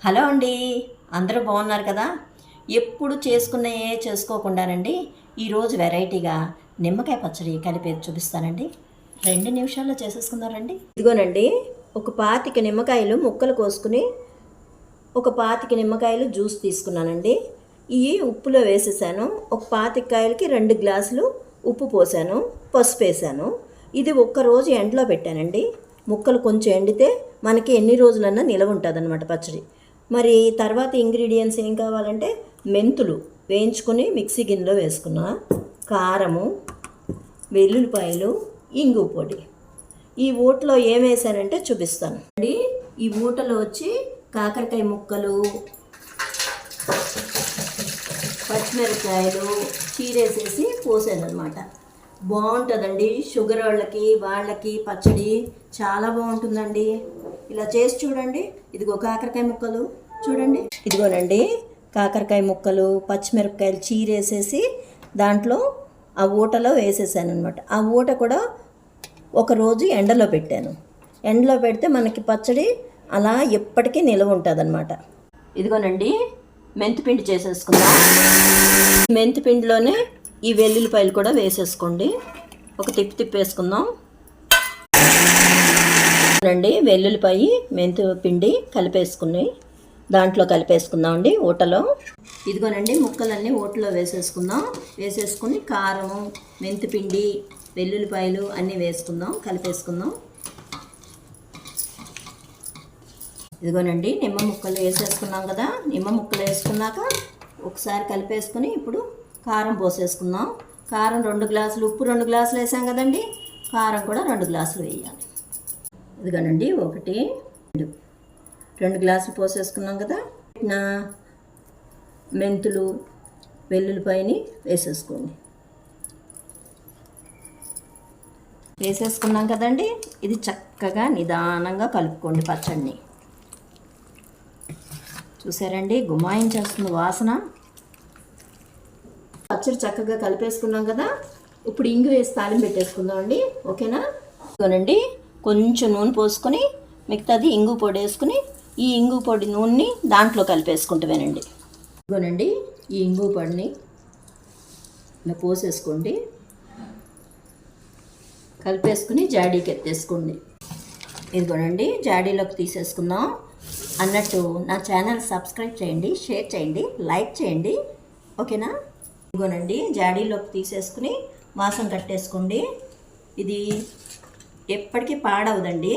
Hello అండి, అందరూ బాగున్నారు కదా? ఎప్పుడు చేసుకున్నయే చేసుకోకుండానండి ఈరోజు వెరైటీగా నిమ్మకాయ పచ్చడి కలిపేది చూపిస్తానండి. 2 నిమిషాల్లో చేసేసుకుందారండి. ఇదిగోనండి, ఒక 25 నిమ్మకాయలు ముక్కలు కోసుకుని ఒక 25 నిమ్మకాయలు జ్యూస్ తీసుకున్నానండి. ఇవి ఉప్పులో వేసేసాను. ఒక 25 కాయలకి 2 గ్లాసులు ఉప్పు పోసాను, పసుపు వేసాను. ఇది ఒక్కరోజు ఎండలో పెట్టానండి. ముక్కలు కొంచెం ఎండితే మనకి ఎన్ని రోజులన్నా నిలవ ఉంటుంది పచ్చడి. మరి తర్వాత ఇంగ్రీడియంట్స్ ఏం కావాలంటే మెంతులు వేయించుకొని మిక్సీ గిన్నెలో వేసుకున్నా, కారము, వెల్లుల్లిపాయలు, ఇంగు పొడి. ఈ ఊటలో ఏం వేసానంటే చూపిస్తాను అండి. ఈ ఊటలో వచ్చి కాకరకాయ ముక్కలు, పచ్చిమిరపకాయలు చీరేసేసి పోసాను అనమాట. బాగుంటుందండి. షుగర్ వాళ్ళకి పచ్చడి చాలా బాగుంటుందండి. ఇలా చేసి చూడండి. ఇదిగో కాకరకాయ ముక్కలు చూడండి. ఇదిగోనండి, కాకరకాయ ముక్కలు, పచ్చిమిరపకాయలు చీరేసేసి దాంట్లో ఆ ఊటలో వేసేసాను అనమాట. ఆ ఊట కూడా ఒకరోజు ఎండలో పెట్టాను. ఎండలో పెడితే మనకి పచ్చడి అలా ఎప్పటికీ నిలవ ఉంటుంది అనమాట. ఇదిగోనండి, మెంతిపిండి చేసేసుకుందాం. మెంతిపిండిలోనే ఈ వెల్లుల్లిపాయలు కూడా వేసేసుకోండి. ఒక తిప్పేసుకుందాం అండి. వెల్లుల్లిపాయ మెంతి పిండి కలిపేసుకుని దాంట్లో కలిపేసుకుందాం అండి ఊటలో. ఇదిగోనండి, ముక్కలన్నీ ఊటలో వేసేసుకుందాం. వేసేసుకుని కారము, మెంతిపిండి, వెల్లుల్లిపాయలు అన్నీ వేసుకుందాం, కలిపేసుకుందాం. ఇదిగోనండి, నిమ్మ ముక్కలు వేసేసుకున్నాం కదా. నిమ్మ ముక్కలు వేసుకున్నాక ఒకసారి కలిపేసుకుని ఇప్పుడు కారం పోసేసుకుందాం. కారం 2 గ్లాసులు, ఉప్పు 2 గ్లాసులు వేసాం కదండి. కారం కూడా 2 గ్లాసులు వేయాలి. ఇదిగోనండి, 1, 2 గ్లాసులు పోసేసుకున్నాం కదా. నా మెంతులు, వెల్లుల్లిపాయని వేసేసుకోండి. వేసేసుకున్నాం కదండి. ఇది చక్కగా నిదానంగా కలుపుకోండి పచ్చడిని. చూసారండి, గుమాయించేస్తుంది వాసన. పచ్చడి చక్కగా కలిపేసుకున్నాం కదా. ఇప్పుడు ఇంగు వేసి తాలింపు పెట్టేసుకుందాం అండి. ఓకేనా? ఇదిగోనండి, కొంచెం నూనె పోసుకొని మిగతాది ఇంగు పొడి వేసుకుని ఈ ఇంగు పొడి నూనెని దాంట్లో కలిపేసుకుంటామేనండి. ఇదిగోనండి, ఈ ఇంగు పొడిని ఇలా పోసేసుకోండి. కలిపేసుకుని జాడీకి ఎత్తేసుకోండి. ఇదిగోనండి, జాడీలోకి తీసేసుకుందాం. అన్నట్టు నా ఛానల్ సబ్స్క్రైబ్ చేయండి, షేర్ చేయండి, లైక్ చేయండి. ఓకేనా? ఇదిగోనండి, జాడీలోకి తీసేసుకుని వాసన కట్టేసుకోండి. ఇది ఎప్పటికీ పాడవదండి.